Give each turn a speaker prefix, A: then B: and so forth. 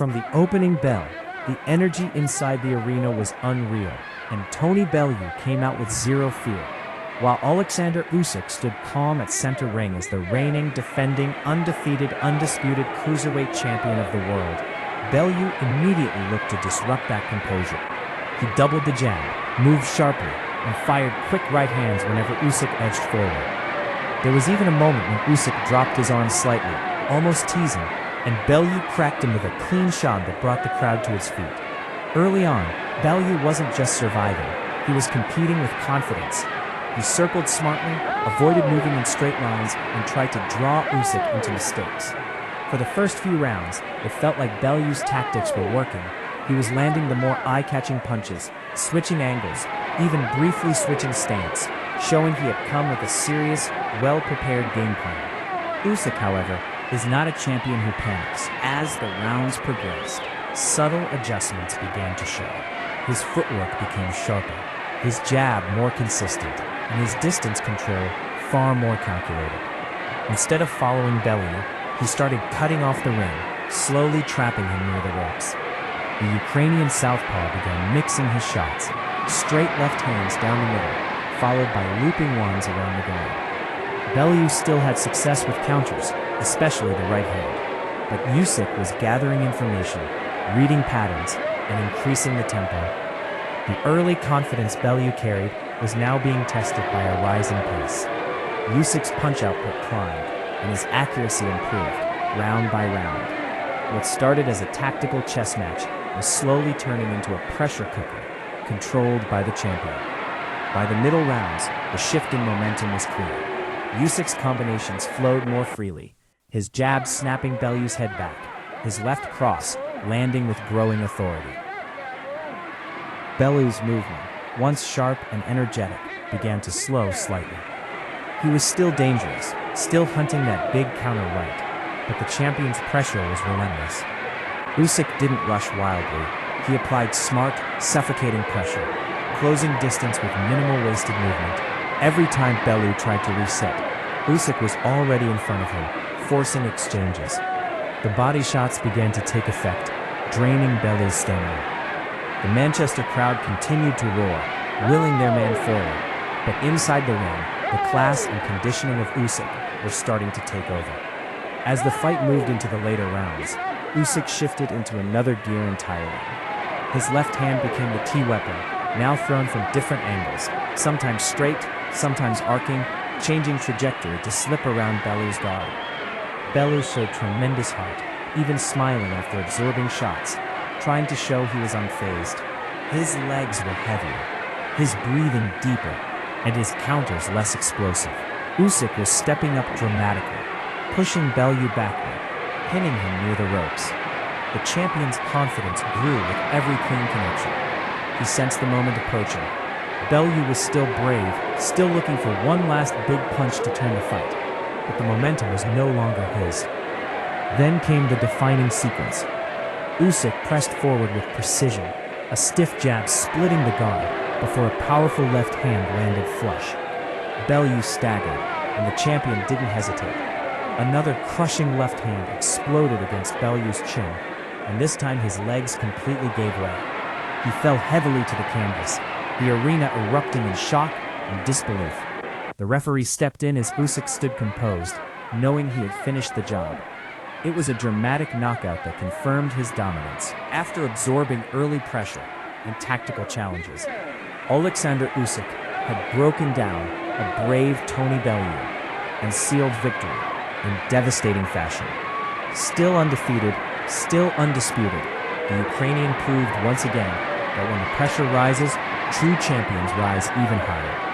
A: From the opening bell, the energy inside the arena was unreal, and Tony Bellew came out with zero fear, while Oleksandr Usyk stood calm at center ring as the reigning, defending, undefeated, undisputed Cruiserweight champion of the world. Bellew immediately looked to disrupt that composure. He doubled the jab, moved sharply, and fired quick right hands whenever Usyk edged forward. There was even a moment when Usyk dropped his arm slightly, almost teasing, and Bellew cracked him with a clean shot that brought the crowd to his feet. Early on, Bellew wasn't just surviving, he was competing with confidence. He circled smartly, avoided moving in straight lines, and tried to draw Usyk into mistakes. For the first few rounds, it felt like Bellew's tactics were working. He was landing the more eye-catching punches, switching angles, even briefly switching stance, showing he had come with a serious, well-prepared game plan. Usyk, however, is not a champion who panics. As the rounds progressed, subtle adjustments began to show. His footwork became sharper, his jab more consistent, and his distance control far more calculated. Instead of following Bellew, he started cutting off the ring, slowly trapping him near the ropes. The Ukrainian southpaw began mixing his shots, straight left hands down the middle, followed by looping ones around the guard. Bellew still had success with counters, especially the right hand, but Usyk was gathering information, reading patterns, and increasing the tempo. The early confidence Bellew carried was now being tested by a rising pace. Usyk's punch output climbed, and his accuracy improved, round by round. What started as a tactical chess match was slowly turning into a pressure cooker, controlled by the champion. By the middle rounds, the shift in momentum was clear. Usyk's combinations flowed more freely, his jab snapping Bellew's head back, his left cross landing with growing authority. Bellew's movement, once sharp and energetic, began to slow slightly. He was still dangerous, still hunting that big counter right, but the champion's pressure was relentless. Usyk didn't rush wildly. He applied smart, suffocating pressure, closing distance with minimal wasted movement. Every time Bellew tried to reset, Usyk was already in front of him, forcing exchanges. The body shots began to take effect, draining Bellew's stamina. The Manchester crowd continued to roar, willing their man forward, but inside the ring, the class and conditioning of Usyk were starting to take over. As the fight moved into the later rounds, Usyk shifted into another gear entirely. His left hand became the key weapon, now thrown from different angles, sometimes straight, sometimes arcing, changing trajectory to slip around Bellew's guard. Bellew showed tremendous heart, even smiling after absorbing shots, trying to show he was unfazed. His legs were heavier, his breathing deeper, and his counters less explosive. Usyk was stepping up dramatically, pushing Bellew backward, pinning him near the ropes. The champion's confidence grew with every clean connection. He sensed the moment approaching. Bellew was still brave, still looking for one last big punch to turn the fight, but the momentum was no longer his. Then came the defining sequence. Usyk pressed forward with precision, a stiff jab splitting the guard before a powerful left hand landed flush. Bellew staggered, and the champion didn't hesitate. Another crushing left hand exploded against Bellew's chin, and this time his legs completely gave way. He fell heavily to the canvas, the arena erupting in shock and disbelief. The referee stepped in as Usyk stood composed, knowing he had finished the job. It was a dramatic knockout that confirmed his dominance. After absorbing early pressure and tactical challenges, Oleksandr Usyk had broken down a brave Tony Bellew and sealed victory in devastating fashion. Still undefeated, still undisputed, the Ukrainian proved once again that when the pressure rises, true champions rise even higher.